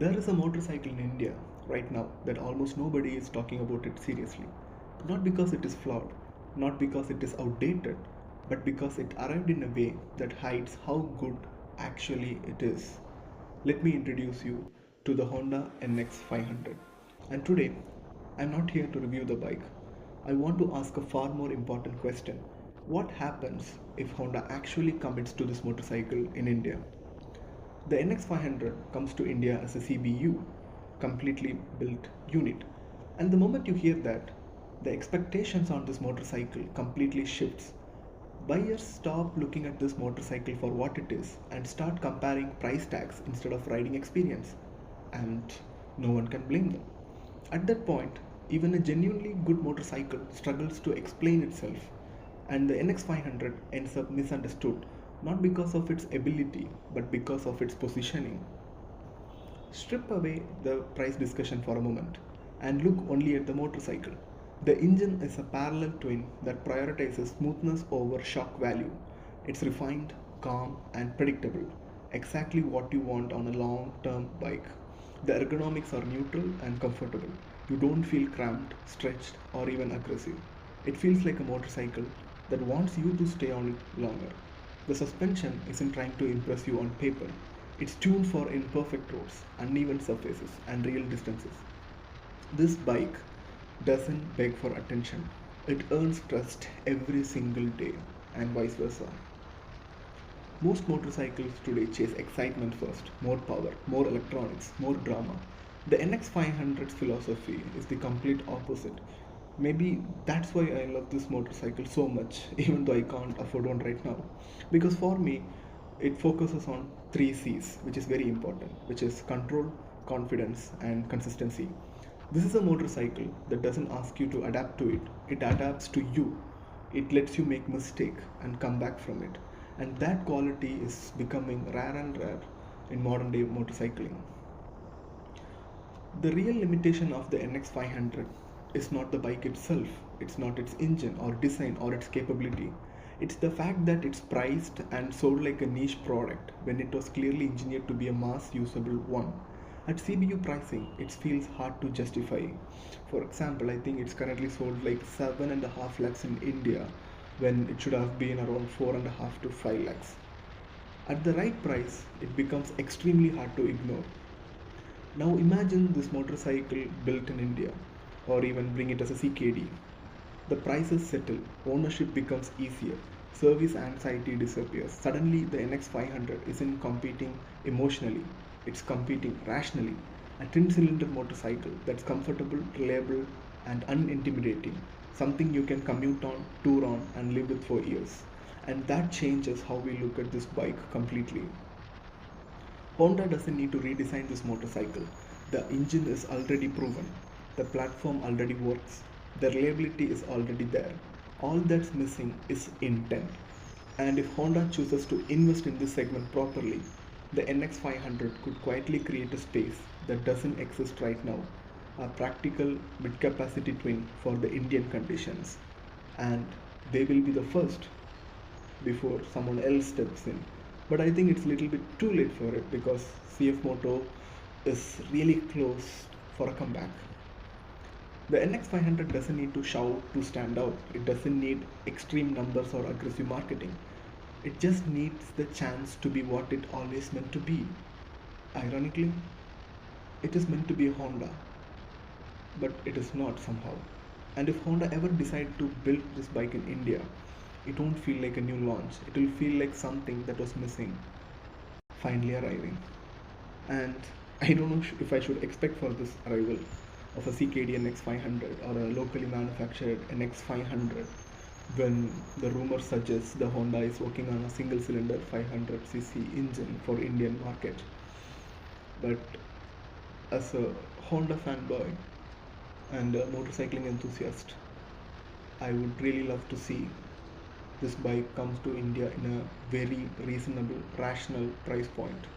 There is a motorcycle in India right now that almost nobody is talking about it seriously. Not because it is flawed, not because it is outdated, but because it arrived in a way that hides how good actually it is. Let me introduce you to the Honda NX500. And today, I'm not here to review the bike. I want to ask a far more important question. What happens if Honda actually commits to this motorcycle in India? The NX500 comes to India as a CBU, completely built unit. And the moment you hear that, the expectations on this motorcycle completely shifts. Buyers stop looking at this motorcycle for what it is and start comparing price tags instead of riding experience. And no one can blame them. At that point, even a genuinely good motorcycle struggles to explain itself, and the NX500 ends up misunderstood not because of its ability but because of its positioning. Strip away the price discussion for a moment and look only at the motorcycle. The engine is a parallel twin that prioritizes smoothness over shock value. It's refined, calm, and predictable, exactly what you want on a long term bike. The ergonomics are neutral and comfortable. You don't feel cramped, stretched, or even aggressive. It feels like a motorcycle that wants you to stay on it longer. The suspension isn't trying to impress you on paper. It's tuned for imperfect roads, uneven surfaces, and real distances. This bike doesn't beg for attention. It earns trust every single day, and vice versa. Most motorcycles today chase excitement first, more power, more electronics, more drama. The NX500's philosophy is the complete opposite. Maybe that's why I love this motorcycle so much, even though I can't afford one right now. Because for me, it focuses on three C's, which is very important, which is control, confidence, and consistency. This is a motorcycle that doesn't ask you to adapt to it, it adapts to you. It lets you make mistake and come back from it. And that quality is becoming rare and rare in modern day motorcycling. The real limitation of the NX500 is not the bike itself, it's not its engine or design or its capability. It's the fact that it's priced and sold like a niche product when it was clearly engineered to be a mass usable one. At CBU pricing, it feels hard to justify. For example, I think it's currently sold like 7.5 lakhs in India when it should have been around 4.5 to 5 lakhs. At the right price, it becomes extremely hard to ignore. Now imagine this motorcycle built in India, or even bring it as a CKD. The prices settle, ownership becomes easier, service anxiety disappears. Suddenly, the NX500 isn't competing emotionally, it's competing rationally. A twin cylinder motorcycle that's comfortable, reliable, and unintimidating. Something you can commute on, tour on, and live with for years. And that changes how we look at this bike completely. Honda doesn't need to redesign this motorcycle. The engine is already proven, the platform already works, the reliability is already there. All that's missing is intent. And if Honda chooses to invest in this segment properly, the NX500 could quietly create a space that doesn't exist right now, a practical mid capacity twin for the Indian conditions. And they will be the first before someone else steps in. But I think it's a little bit too late for it because CF Moto is really close for a comeback. The NX500 doesn't need to shout to stand out. It doesn't need extreme numbers or aggressive marketing. It just needs the chance to be what it always meant to be. Ironically, it is meant to be a Honda, but it is not somehow. And if Honda ever decide to build this bike in India, it won't feel like a new launch. It will feel like something that was missing, finally arriving. And I don't know if I should expect for this arrival of a CKD NX500 or a locally manufactured NX500 when the rumor suggests the Honda is working on a single cylinder 500cc engine for Indian market. But as a Honda fanboy and a motorcycling enthusiast, I would really love to see this bike comes to India in a very reasonable, rational price point.